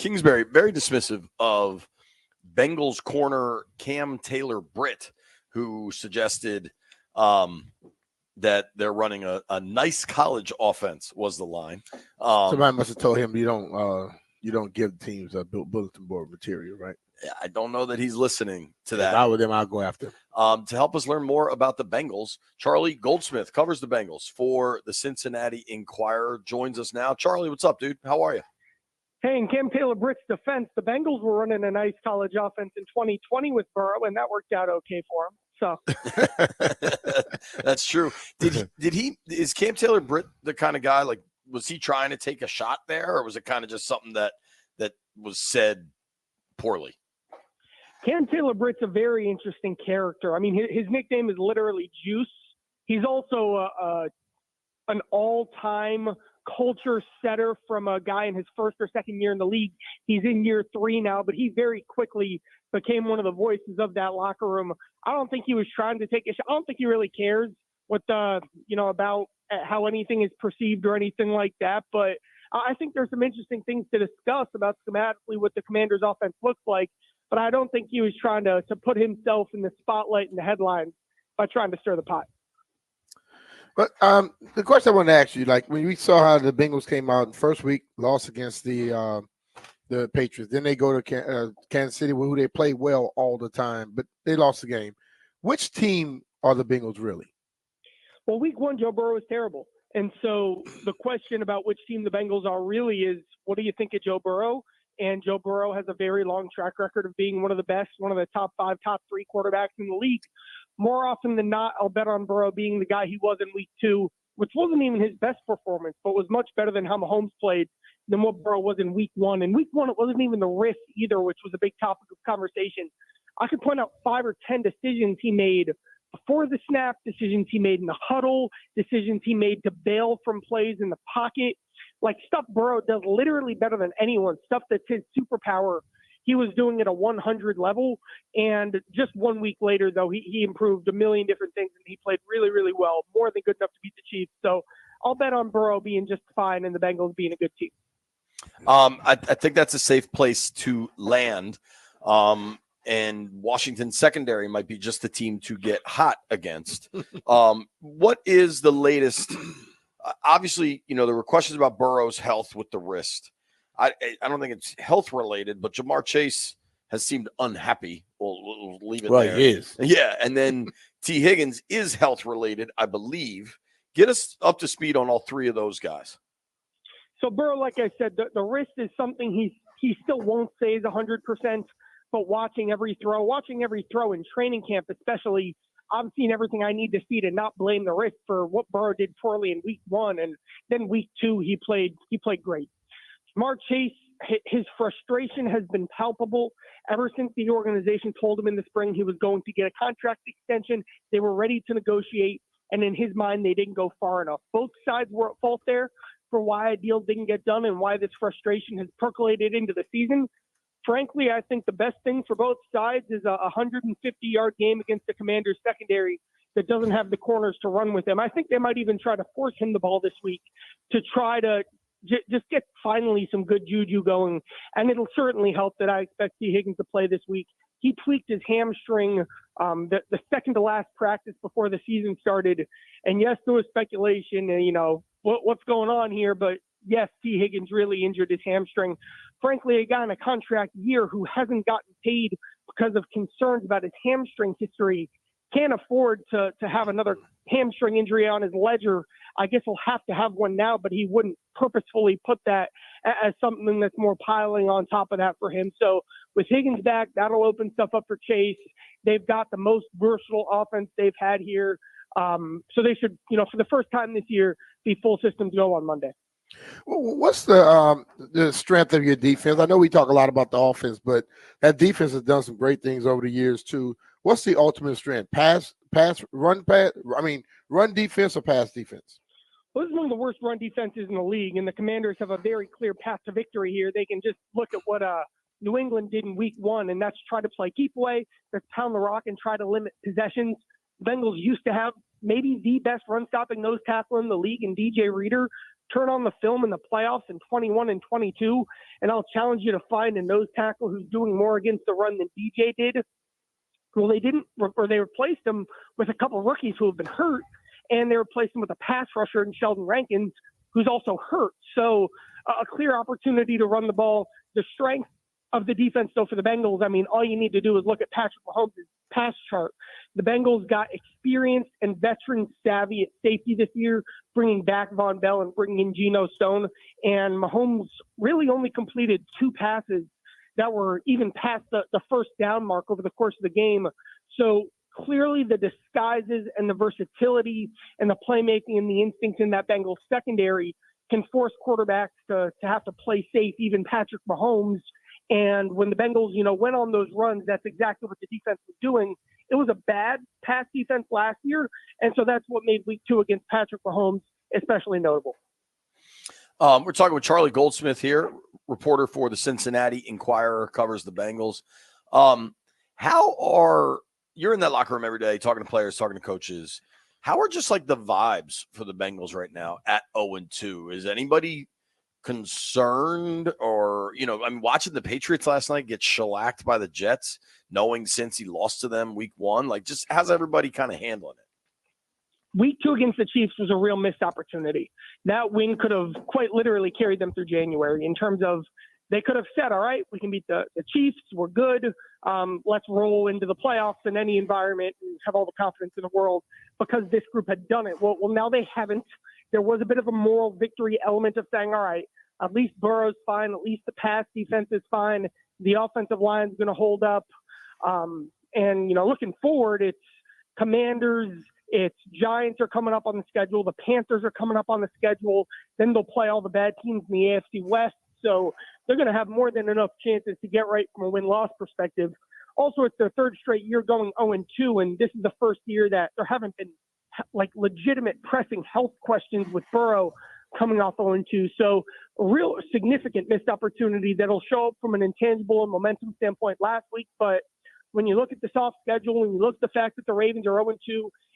Kingsbury, very dismissive of Bengals corner Cam Taylor-Britt, who suggested that they're running a nice college offense was the line. Somebody must have told him you don't give teams a bulletin board material, right? I don't know that he's listening to that. If I were them, I'll go after him. To help us learn more about the Bengals, Charlie Goldsmith covers the Bengals for the Cincinnati Enquirer, joins us now. Charlie, what's up, dude? How are you? Hey, in Cam Taylor-Britt's defense, the Bengals were running a nice college offense in 2020 with Burrow, and that worked out okay for him. So that's true. Is Cam Taylor-Britt the kind of guy, like, was he trying to take a shot there, or was it kind of just something that was said poorly? Cam Taylor-Britt's a very interesting character. I mean, his nickname is literally Juice. He's also an all-time culture setter from a guy in his first or second year in the league. He's in year 3 now, but he very quickly became one of the voices of that locker room. I don't think he was trying to take a shot. I don't think he really cares about how anything is perceived or anything like that. But I think there's some interesting things to discuss about schematically what the Commanders' offense looks like. But I don't think he was trying to put himself in the spotlight and the headlines by trying to stir the pot. But the question I want to ask you, like when we saw how the Bengals came out in the first week, lost against the Patriots, then they go to Kansas City, who they play well all the time, but they lost the game. Which team are the Bengals really? Well, week 1, Joe Burrow was terrible. And so the question about which team the Bengals are really is, what do you think of Joe Burrow? And Joe Burrow has a very long track record of being one of the best, one of the top 5, top 3 quarterbacks in the league. More often than not, I'll bet on Burrow being the guy he was in week 2, which wasn't even his best performance, but was much better than how Mahomes played than what Burrow was in week 1. In week 1, it wasn't even the risk either, which was a big topic of conversation. I could point out 5 or 10 decisions he made before the snap, decisions he made in the huddle, decisions he made to bail from plays in the pocket, like stuff Burrow does literally better than anyone, stuff that's his superpower. He was doing it at a 100 level, and just 1 week later, though, he improved a million different things, and he played really, really well, more than good enough to beat the Chiefs. So I'll bet on Burrow being just fine and the Bengals being a good team. I think that's a safe place to land. And Washington's secondary might be just the team to get hot against. What is the latest? Obviously, there were questions about Burrow's health with the wrist. I don't think it's health related, but Jamar Chase has seemed unhappy. We'll leave it there. Well, he is. Yeah, and then T. Higgins is health related, I believe. Get us up to speed on all 3 of those guys. So Burrow, like I said, the wrist is something he still won't say is 100%. But watching every throw in training camp, especially, I've seen everything I need to see to not blame the wrist for what Burrow did poorly in week 1, and then week 2 he played great. Jamar Chase, his frustration has been palpable ever since the organization told him in the spring he was going to get a contract extension. They were ready to negotiate, and in his mind, they didn't go far enough. Both sides were at fault there for why a deal didn't get done and why this frustration has percolated into the season. Frankly, I think the best thing for both sides is a 150-yard game against the Commanders secondary that doesn't have the corners to run with them. I think they might even try to force him the ball this week to try to just get finally some good juju going. And it'll certainly help that I expect T. Higgins to play this week. He tweaked his hamstring the second to last practice before the season started. And yes, there was speculation, what's going on here, but yes, T. Higgins really injured his hamstring. Frankly, a guy in a contract year who hasn't gotten paid because of concerns about his hamstring history can't afford to have another hamstring injury on his ledger. I guess he'll have to have one now, but he wouldn't purposefully put that as something that's more piling on top of that for him. So with Higgins back, that'll open stuff up for Chase. They've got the most versatile offense they've had here. So they should, for the first time this year, be full systems go on Monday. What's the strength of your defense? I know we talk a lot about the offense, but that defense has done some great things over the years too. What's the ultimate strength? Run defense or pass defense? Well, this is one of the worst run defenses in the league, and the Commanders have a very clear path to victory here. They can just look at what New England did in week 1, and that's try to play keep away, that's pound the rock and try to limit possessions. The Bengals used to have maybe the best run-stopping nose tackle in the league in DJ Reader, turn on the film in the playoffs in 21 and 22, and I'll challenge you to find a nose tackle who's doing more against the run than DJ did. Well, they didn't, or they replaced him with a couple of rookies who have been hurt, and they replaced him with a pass rusher in Sheldon Rankins, who's also hurt. So a clear opportunity to run the ball. The strength of the defense, though, for the Bengals, I mean, all you need to do is look at Patrick Mahomes' pass chart. The Bengals got experienced and veteran savvy at safety this year, bringing back Von Bell and bringing in Geno Stone. And Mahomes really only completed 2 passes that were even past the first down mark over the course of the game. So clearly the disguises and the versatility and the playmaking and the instincts in that Bengals secondary can force quarterbacks to have to play safe, even Patrick Mahomes. And when the Bengals, went on those runs, that's exactly what the defense was doing. It was a bad pass defense last year, and so that's what made week 2 against Patrick Mahomes especially notable. We're talking with Charlie Goldsmith here, reporter for the Cincinnati Enquirer, covers the Bengals. You're in that locker room every day, talking to players, talking to coaches. How are just like the vibes for the Bengals right now at 0-2? Is anybody concerned, or watching the Patriots last night get shellacked by the Jets, knowing since he lost to them week 1, like just how's everybody kind of handling it? Week 2 against the Chiefs was a real missed opportunity. That win could have quite literally carried them through January, in terms of they could have said, all right, we can beat the Chiefs, we're good, let's roll into the playoffs in any environment and have all the confidence in the world, because this group had done it. Well, now they haven't. There was a bit of a moral victory element of saying, all right, at least Burrow's fine, at least the pass defense is fine, the offensive line's going to hold up. And looking forward, it's Commanders, it's Giants are coming up on the schedule, the Panthers are coming up on the schedule, then they'll play all the bad teams in the AFC West. So they're going to have more than enough chances to get right from a win-loss perspective. Also, it's their 3rd straight year going 0-2, and this is the first year that there haven't been like legitimate pressing health questions with Burrow coming off 0-2. So a real significant missed opportunity that'll show up from an intangible and momentum standpoint last week. But when you look at the soft schedule, when you look at the fact that the Ravens are 0-2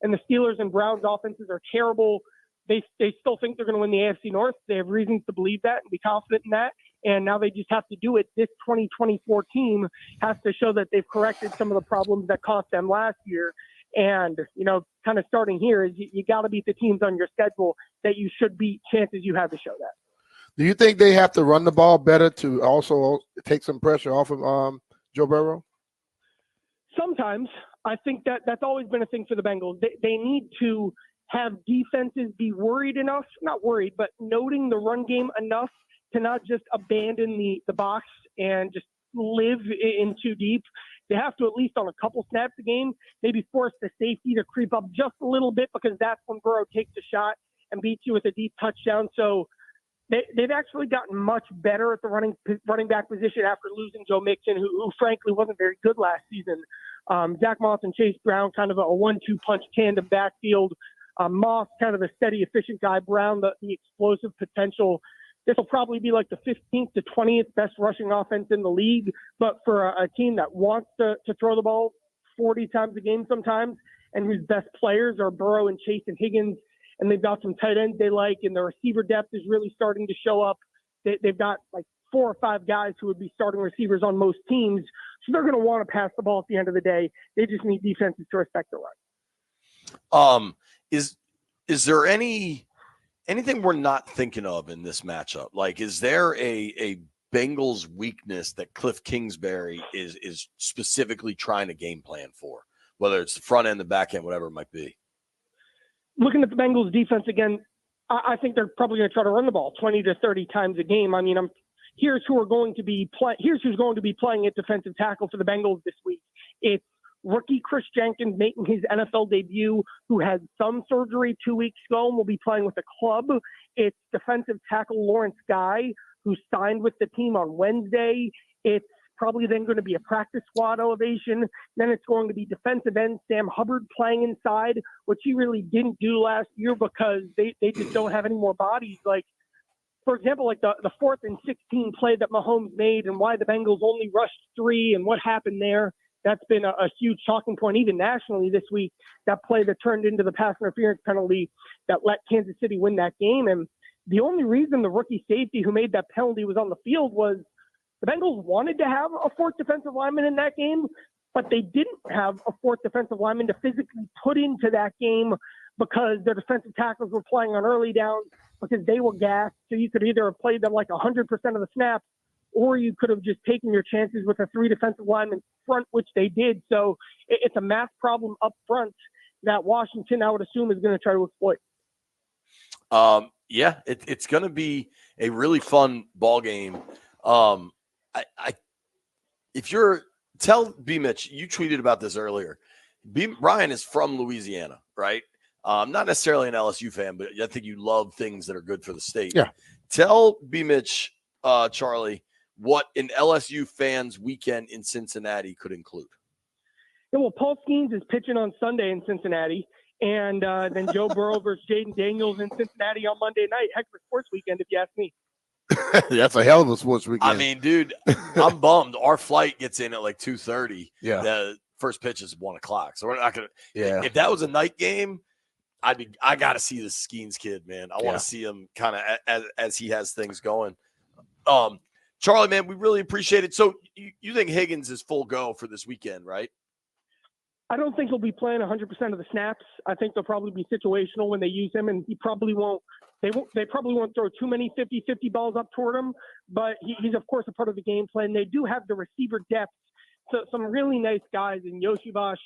and the Steelers and Browns offenses are terrible, they still think they're going to win the AFC North. They have reasons to believe that and be confident in that. And now they just have to do it. This 2024 team has to show that they've corrected some of the problems that cost them last year. And, kind of starting here is you got to beat the teams on your schedule that you should beat, chances you have to show that. Do you think they have to run the ball better to also take some pressure off of Joe Burrow? Sometimes. I think that's always been a thing for the Bengals. They need to have defenses be worried enough, not worried, but noting the run game enough to not just abandon the box and just live in too deep. They have to, at least on a couple snaps a game, maybe force the safety to creep up just a little bit, because that's when Burrow takes a shot and beats you with a deep touchdown. So they've actually gotten much better at the running back position after losing Joe Mixon, who frankly wasn't very good last season. Zach Moss and Chase Brown, kind of a 1-2 punch tandem backfield. Moss, kind of a steady, efficient guy. Brown, the explosive potential. This will probably be like the 15th to 20th best rushing offense in the league. But for a team that wants to throw the ball 40 times a game sometimes, and whose best players are Burrow and Chase and Higgins, and they've got some tight ends they like, and the receiver depth is really starting to show up. They've got like 4 or 5 guys who would be starting receivers on most teams. So they're going to want to pass the ball at the end of the day. They just need defenses to respect the run. Is there anything we're not thinking of in this matchup? Like, is there a Bengals weakness that Cliff Kingsbury is specifically trying to game plan for, whether it's the front end, the back end, whatever it might be? Looking at the Bengals defense again, I think they're probably going to try to run the ball 20 to 30 times a game. I mean, here's who's going to be playing at defensive tackle for the Bengals this week. It's rookie Chris Jenkins making his NFL debut, who had thumb surgery 2 weeks ago and will be playing with the club. It's defensive tackle Lawrence Guy, who signed with the team on Wednesday. It's probably then going to be a practice squad elevation. Then it's going to be defensive end Sam Hubbard playing inside, which he really didn't do last year because they just don't have any more bodies. Like, for example, like the 4th and 16 play that Mahomes made and why the Bengals only rushed 3 and what happened there. That's been a huge talking point, even nationally this week, that play that turned into the pass interference penalty that let Kansas City win that game. And The only reason the rookie safety who made that penalty was on the field was the Bengals wanted to have a fourth defensive lineman in that game, but they didn't have a fourth defensive lineman to physically put into that game because their defensive tackles were playing on early downs because they were gassed. So you could either have played them like 100% of the snaps, or you could have just taken your chances with a 3 defensive lineman front, which they did. So it's a math problem up front that Washington, I would assume, is going to try to exploit. Yeah, it's going to be a really fun ball game. If you're tell BMitch, you tweeted about this earlier. Ryan is from Louisiana, right? Not necessarily an LSU fan, but I think you love things that are good for the state. Yeah. Tell BMitch, Charlie, what an LSU fans weekend in Cincinnati could include. Yeah, well, Paul Skeens is pitching on Sunday in Cincinnati, and then Joe Burrow versus Jaden Daniels in Cincinnati on Monday night. Heck of a sports weekend, if you ask me. That's a hell of a sports weekend. I mean, dude, I'm bummed. Our flight gets in at like 2:30. Yeah. The first pitch is 1:00. So we're not gonna. Yeah. If that was a night game, I got to see the Skeens kid, man. I want to see him kind of as he has things going. Charlie, man, we really appreciate it. So you think Higgins is full go for this weekend, right? I don't think he'll be playing 100% of the snaps. I think they'll probably be situational when they use him, and he probably won't. They probably won't throw too many 50-50 balls up toward him, but he's, of course, a part of the game plan. They do have the receiver depth. So some really nice guys in Yoshivash.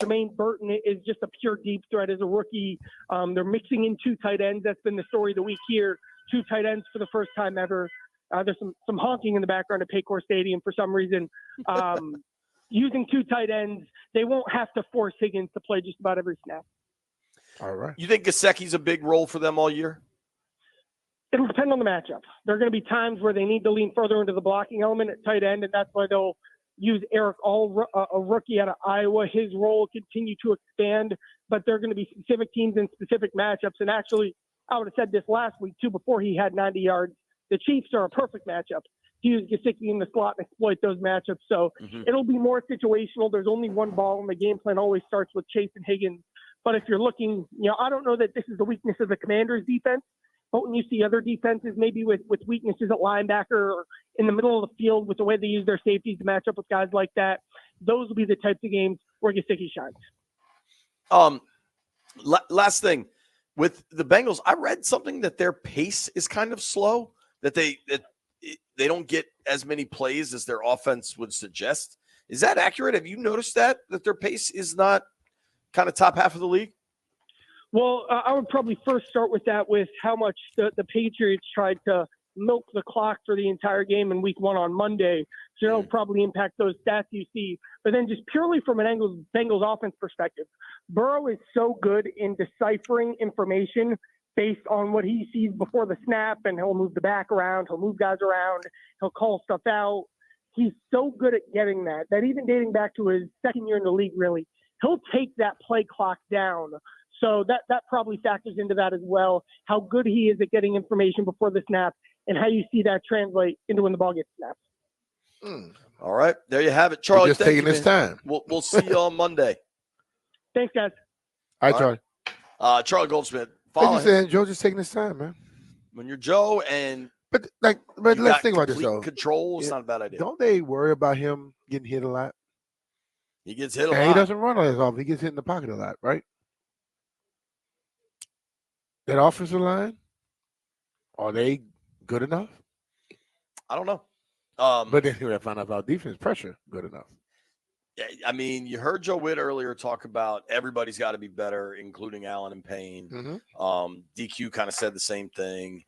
Jermaine Burton is just a pure deep threat as a rookie. They're mixing in 2 tight ends. That's been the story of the week here. 2 tight ends for the first time ever. There's some honking in the background at Paycor Stadium for some reason. Using 2 tight ends, they won't have to force Higgins to play just about every snap. All right. You think Gesicki's a big role for them all year? It'll depend on the matchup. There are going to be times where they need to lean further into the blocking element at tight end, and that's why they'll use Eric All, a rookie out of Iowa. His role will continue to expand, but there are going to be specific teams and specific matchups. And actually, I would have said this last week, too, before he had 90 yards. The Chiefs are a perfect matchup to use Gesicki in the slot and exploit those matchups. So it'll be more situational. There's only one ball, and the game plan always starts with Chase and Higgins. But if you're looking, I don't know that this is the weakness of the Commanders' defense, but when you see other defenses maybe with weaknesses at linebacker or in the middle of the field with the way they use their safeties to match up with guys like that, those will be the types of games where Gesicki shines. Last thing. With the Bengals, I read something that their pace is kind of slow, that they don't get as many plays as their offense would suggest. Is that accurate? Have you noticed that their pace is not kind of top half of the league? Well, I would probably first start with that, with how much the Patriots tried to milk the clock for the entire game in week 1 on Monday. So that'll probably impact those stats you see. But then just purely from an Bengals offense perspective, Burrow is so good in deciphering information based on what he sees before the snap, and he'll move the back around, he'll move guys around, he'll call stuff out. He's so good at getting that even dating back to his second year in the league, really, he'll take that play clock down. So that probably factors into that as well, how good he is at getting information before the snap and how you see that translate into when the ball gets snapped. All right. There you have it. Charlie, just taking his time. We'll see you on Monday. Thanks, guys. All right, Charlie. Charlie Goldsmith. Like you said, Joe just taking his time, man. When you're Joe and but let's think about this though. Control is not a bad idea. Don't they worry about him getting hit a lot? He gets hit a lot. He doesn't run as often. He gets hit in the pocket a lot, right? That offensive line, are they good enough? I don't know. But then we find out about defense pressure good enough. I mean, you heard Joe Witt earlier talk about everybody's got to be better, including Allen and Payne. DQ kind of said the same thing.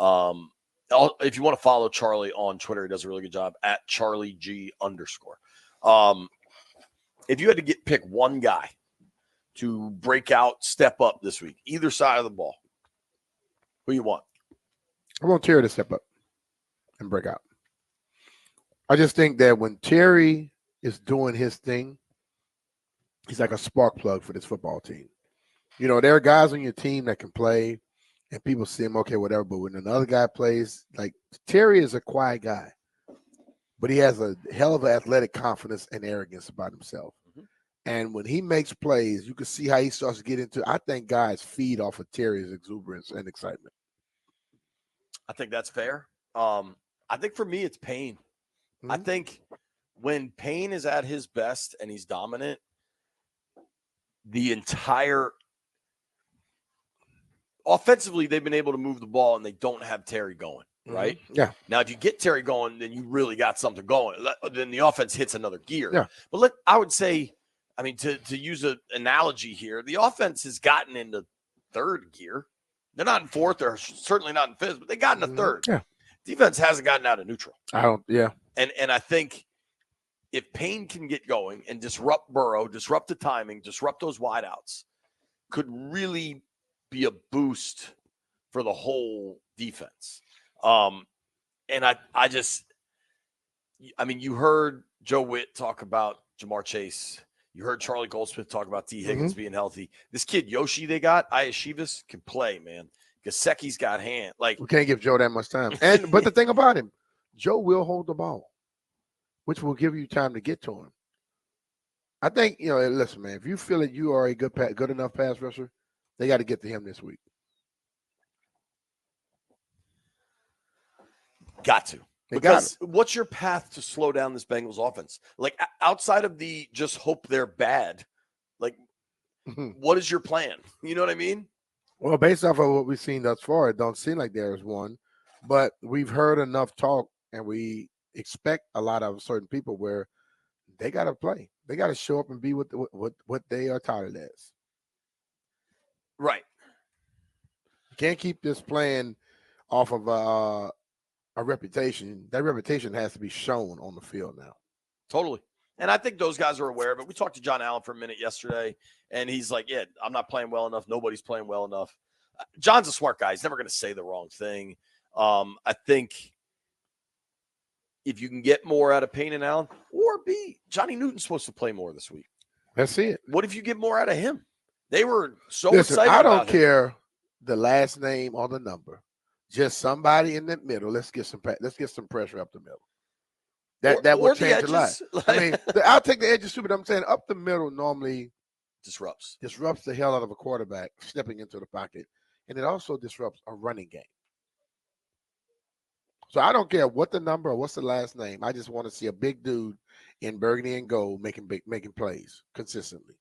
If you want to follow Charlie on Twitter, he does a really good job at CharlieG_. If you had to pick one guy to break out, step up this week, either side of the ball, who you want? I want Terry to step up and break out. I just think that when Terry is doing his thing, he's like a spark plug for this football team. There are guys on your team that can play, and people see him, okay, whatever. But when another guy plays, like Terry is a quiet guy, but he has a hell of an athletic confidence and arrogance about himself. And when he makes plays, you can see how he starts to get into. I think guys feed off of Terry's exuberance and excitement. I think that's fair. I think for me, it's Payne. I think when Payne is at his best and he's dominant, the entire offensively, they've been able to move the ball and they don't have Terry going, right? Yeah. Now, if you get Terry going, then you really got something going. Then the offense hits another gear. Yeah. But I would say, I mean, to use an analogy here, the offense has gotten into third gear. They're not in fourth. They're certainly not in fifth, but they got into third. Yeah. Defense hasn't gotten out of neutral. And I think if Payne can get going and disrupt Burrow, disrupt the timing, disrupt those wideouts, could really be a boost for the whole defense. And I mean, you heard Joe Witt talk about Jamar Chase. You heard Charlie Goldsmith talk about T. Higgins being healthy. This kid, Yoshi, they got, Ayashivas, can play, man. Gesicki's got hand. Like, we can't give Joe that much time. But the thing about him, Joe will hold the ball, which will give you time to get to him. I think, listen, man, if you feel that you are a good enough pass rusher, they got to get to him this week. Got to. Because what's your path to slow down this Bengals offense? Like, outside of the just hope they're bad, like, what is your plan? You know what I mean? Well, based off of what we've seen thus far, it don't seem like there's one. But we've heard enough talk, and we expect a lot of certain people where they got to play. They got to show up and be what they are touted as. Right. You can't keep this playing off of a reputation. That reputation has to be shown on the field now. Totally. And I think those guys are aware of it. We talked to John Allen for a minute yesterday, and he's like, yeah, I'm not playing well enough. Nobody's playing well enough. John's a smart guy. He's never going to say the wrong thing. I think if you can get more out of Payne and Allen, or B, Johnny Newton's supposed to play more this week. Let's see it. What if you get more out of him? They were so Listen, excited I don't about him. care the last name or the number. Just somebody in the middle. Let's get some pressure up the middle. That will change a lot. I mean, I'll take the edges too, but I'm saying up the middle normally disrupts the hell out of a quarterback stepping into the pocket, and it also disrupts a running game. So I don't care what the number or what's the last name. I just want to see a big dude in burgundy and gold making plays consistently.